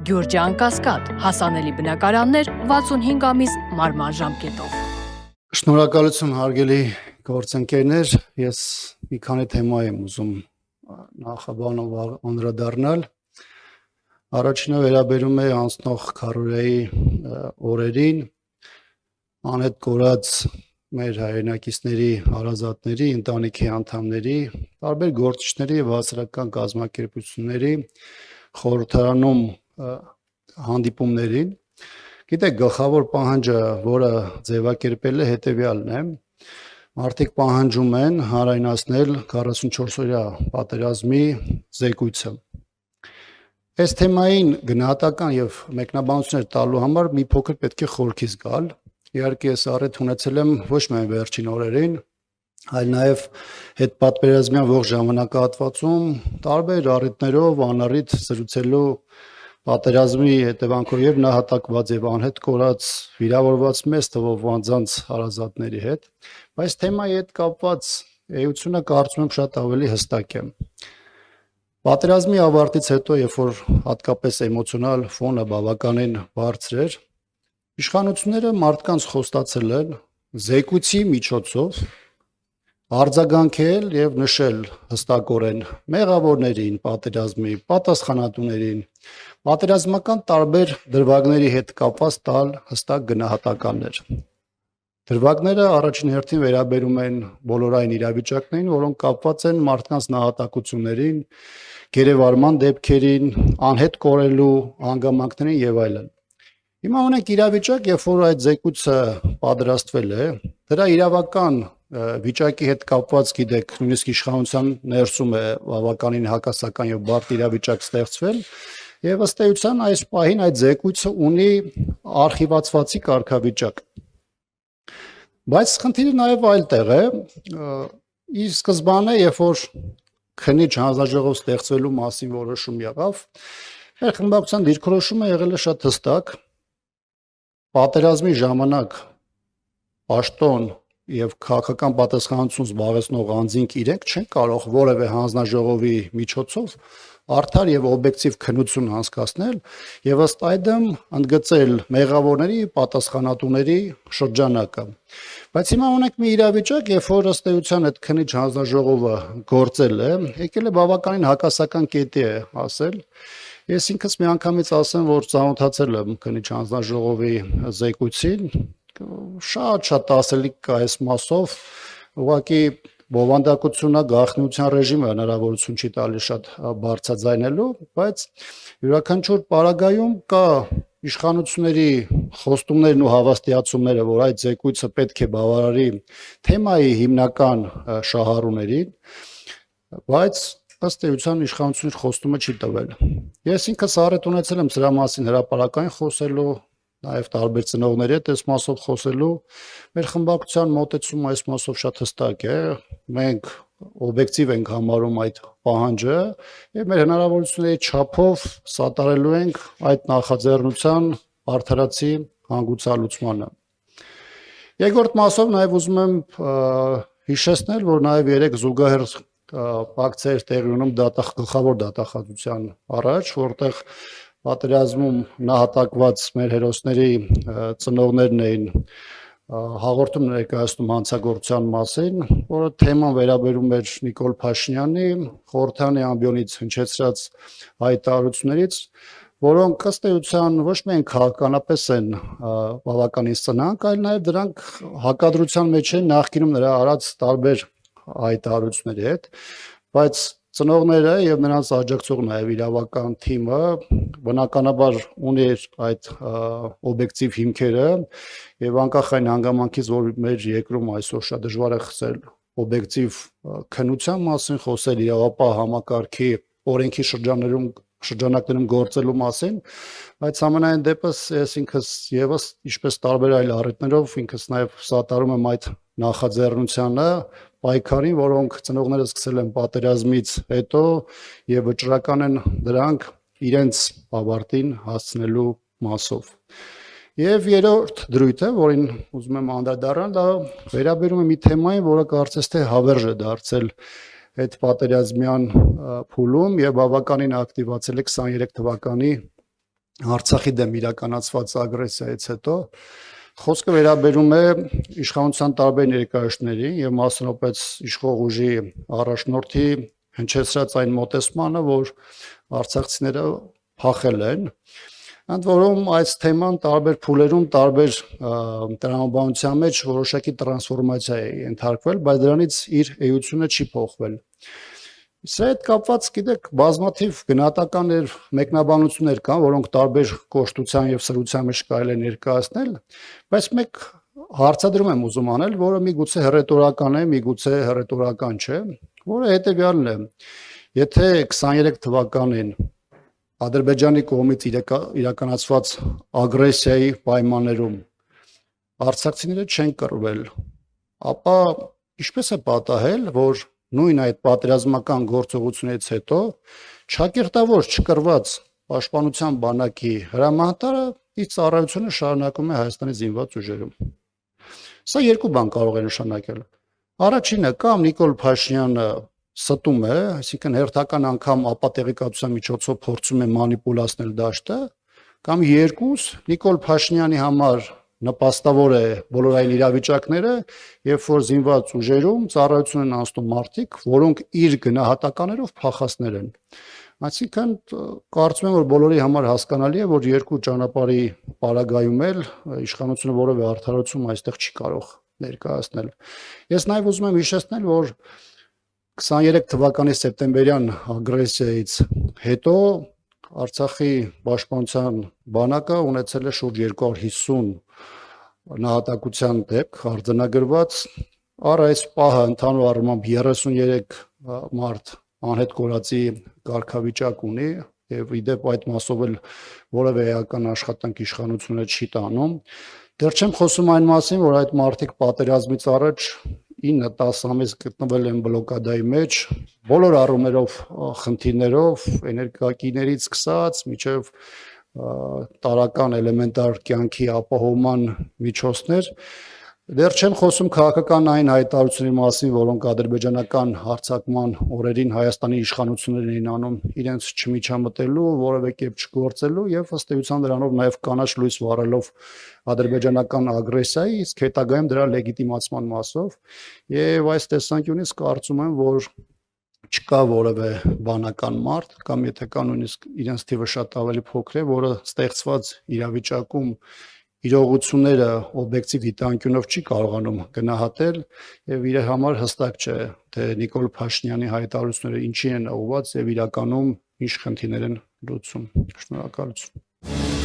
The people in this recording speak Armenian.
Գյուրջան Կասկադ, հասանելի բնակարաններ 65 ամիս մարման ժամկետով։ Շնորհակալություն հարգելի գործընկերներ, ես մի քանի թեմա եմ ուզում նախաբանով անդրադառնալ։ Առաջինը վերաբերում է անցնող քարորիայի օրերին, անհետ կորած մեր հայրենակիցների, հարազատների, ընտանիքի անդամների, տարբեր գործիչների եւ հասարակական կազմակերպությունների խորհրդարանում հանդիպումներին։ Գիտեք, գլխավոր պահանջը, որը ձևակերպել է, հետևյալն է. մարդիկ պահանջում են հանրայնացնել 44-օրյա պատերազմի զեկույցը։ Այս թեմային գնահատական եւ մեկնաբանություններ տալու համար մի փոքր պետք է խորքից գալ։ Իհարկե ես առիթ ունեցել եմ ոչ միայն վերջին օրերին, այլ նաեւ հետպատերազմյան ողջ ժամանակահատվածում տարբեր առիթներով անառիթ զրուցելու պատերազմի հետևանքով եւ նահատակված եւ անհետ կորած վիրավորված մեծ թվով անձանց հարազատների հետ, բայց թեմայի հետ կապված էությունը կարծում եմ շատ ավելի հստակ է։ Պատերազմի ավարտից հետո, երբ որ հատկապես էմոցիոնալ ֆոնը բավականին բարձր էր, իշխանությունները մարդկանց խոստացել են զեկույցի միջոցով արձագանքել եւ նշել հստակորեն մեղավորներին, պատերազմի պատասխանատուներին, պատերազմական տարբեր դրվագների հետ կապված տալ հստակ գնահատականներ։ Դրվագները առաջին հերթին վերաբերում են բոլորային իրավիճակներին, որոնք կապված են մարդկանց նահատակություններին, գերեվարման դեպքերին, անհետ կորելու հանգամանքներին եւ այլն։ Հիմա ունենք իրավիճակ, երբ որ այդ զեկույցը պատրաստվել է, դրա իրավական վիճակի հետ կապված, գիտեք, նույնիսկ իշխանության ներսում է բավականին հակասական եւ բարդ իրավիճակ ստեղծվել, եւ ըստ էության այս պահին այդ զեկույցը ունի արխիվացվածի կարգավիճակ։ Բայց խնդիրը նաեւ այլտեղ է, ի սկզբանե, երբ որ քննիչ հանձնաժողով ստեղծվելու մասին որոշում եղավ, մեր խմբակցության դիրքորոշումը եղել է շատ հստակ, պատերազմի ժամանակ պաշտոն եւ քաղաքական պատասխանատվություն զբաղեցնող անձինք իրենք չեն կարող որևէ հանձնաժողովի միջոցով արդար եւ օբյեկտիվ քննություն անցկացնել եւ ըստ այդմ ընդգծել մեղավորների պատասխանատուների շրջանակը։ Բայց հիմա ունենք մի իրավիճակ, երբ որ ըստ էության այդ քննիչ հանձնաժողովը գործել է, եկել է բավականին հակասական կետի է ասել։ Ես ինքս մի անգամից ասեմ, որ ծանոթացել եմ քննիչ հանձնաժողովի զեկույցին, շատ ասելիք կա այս մասով, ուղղակի բովանդակությունը, գաղտնիության ռեժիմը հնարավորություն չի տալիս շատ բարձրաձայնելու, բայց յուրաքանչյուր պարագայում կա իշխանությունների խոստումներն ու հավաստիացումները, որ այդ զեկույցը պետք է բավարարի թեմայի հիմնական շահառուներին, բայց ըստ էության իշխանությունների խոստումը չի տվել։ Ես ինքս առիթ ունեցել եմ սրա մասին հրապարակային խոսելու, նաև տարբեր ծնողների հետ այս մասով խոսելու, մեր խմբակցության մոտեցումը այս մասով շատ հստակ է, մենք օբյեկտիվ ենք համարում այդ պահանջը եւ մեր հնարավորությունների չափով սատարելու ենք այդ նախաձեռնության արդարացի հանգուցալուծմանը։ Երկրորդ մասով նաև ուզում եմ հիշեցնել, որ նաև երեք զուգահեռ ակցիա էր տեղի ունենում գլխավոր դատախազության առաջ, որտեղ պատերազմում նահատակված մեր հերոսների ծնողներն էին հաղորդում ներկայացնում հանցագործության մասին, որը թեման վերաբերում էր Նիկոլ Փաշինյանի խորհրդարանի ամբիոնից հնչեցրած հայտարարություններից, որոնք ըստ էության ոչ միայն քաղաքականապես են բավականին սնանկ, այլ նաև դրանք հակադրության մեջ են նախկինում նրա արած տարբեր հայտարարությունների հետ, բայց ծնողները եւ նրանց աջակցող նաեւ իրավական թիմը բնականաբար ունի այդ օբյեկտիվ հիմքերը եւ անկախ այն հանգամանքից, որ մեր երկրում այսօր շատ դժվար է խոսել օբյեկտիվ քննության մասին, խոսել իրավապահ համակարգի օրենքի շրջանակներում գործելու մասին, բայց համենայն դեպս ես ինքս եւս ինչպես տարբեր այլ առիթներով ինքս նաեւ սատարում եմ այդ նախաձեռնությանը պայքարին, որոնք ծնողները սկսել են պատերազմից հետո եւ վճռական են դրանք իրենց ավարտին հասցնելու մասով։ Եվ երրորդ դրույթը, որին ուզում եմ անդրադառնալ, դա վերաբերում է մի թեմայի, որը կարծես թե հավերժ է դարձել այդ պատերազմյան փուլում եւ բավականին ակտիվացել է 23 թվականի Արցախի դեմ իրականացված ագրեսիայից հետո խոսքը վերաբերում է իշխանության տարբեր ներկայացուցիչների եւ մասնավորապես իշխող ուժի առաջնորդի հնչեցրած այն մոտեցմանը, որ արցախցիները փախել են, ընդ որում այս թեման տարբեր փուլերում, տարբեր տրամաբանության մեջ որոշակի տրանսֆորմացիա է ենթարկվել, բայց դրանից իր էությունը չի փոխվել։ Սա հետ կապված, գիտեք, բազմաթիվ գնահատականներ, մեկնաբանություններ կան, որոնք տարբեր կոշտության եւ սրության մեջ կարելի է ներկայացնել, բայց մեկ հարցադրում եմ ուզում անել, որը միգուցե հռետորական է, միգուցե հռետորական չէ, որը հետեւյալն է. եթե 23 թվականին Ադրբեջանի կողմից իրականացված ագրեսիայի պայմաններում արցախցիները չեն կռվել, ապա ինչպես է պատահել, որ նույն այդ պատերազմական գործողությունից հետո ճակերտավոր չկրված պաշտպանության բանակի հրամանատարը իր ծառայությունը շարունակում է Հայաստանի զինված ուժերում։ Սա երկու բան կարող է նշանակել։ Առաջինը, կամ Նիկոլ Փաշինյանը ստում է, այսինքն հերթական անգամ ապատեղեկատվության միջոցով փորձում է մանիպուլացնել դաշտը, կամ երկուս, Նիկոլ Փաշինյանի համար նպաստավոր է բոլոր այն իրավիճակները, երբ որ զինված ուժերում ծառայություն են անցնում մարդիկ, որոնք իր գնահատականներով փախածներ են։ Այսինքն կարծում եմ, որ բոլորի համար հասկանալի է, որ երկու ճանապարհի պարագայում էլ իշխանությունը որևէ արդարացում այստեղ չի կարող ներկայացնել։ Ես նաև ուզում եմ հիշեցնել, որ 23 թվականի սեպտեմբերյան ագրեսիայից հետո Արցախի պաշտպանության բանակը ունեցել է շուրջ 250 նահատակության դեպք արձանագրված, առ այս պահը ընդհանուր առմամբ 33 մարդ անհետ կորածի կարգավիճակ ունի եւ իդեպ այդ մասով էլ որևէ էական աշխատանք իշխանությունը չի տանում։ Դեռ չեմ խոսում այն մասին, որ այդ մարդիկ պատերազմից առաջ 9-10 ամիս գտնվել են բլոկադայի մեջ, բոլոր առումներով խնդիրներով, էներգակիներից սկսած մինչև տարական էլեմենտար կյանքի ապահովման միջոցներ, դեռ չեմ խոսում քաղաքական այն հայտարարությունների մասին, որոնք ադրբեջանական հարձակման օրերին Հայաստանի իշխանություններն էին անում իրենց չմիջամտելու, որևէ կերպ չգործելու եւ ըստ էության դրանով նաեւ կանաչ լույս վառելով ադրբեջանական ագրեսիայի, իսկ հետագայում դրա լեգիտիմացման մասով, եւ այս տեսանկյունից կարծում եմ, որ չկա որևէ բանական մարդ կամ եթե կա նույնիսկ իրենց թիվը շատ ավելի փոքր է, որը ստեղծված իրավիճակում իրողությունները օբյեկտիվ դիտանկյունով չի կարողանում գնահատել եւ իր համար հստակ չէ, թե Նիկոլ Փաշինյանի հայտարարությունները ինչի են ուղղված եւ իրականում ինչ խնդիրներ են լուծում։ Շնորհակալություն։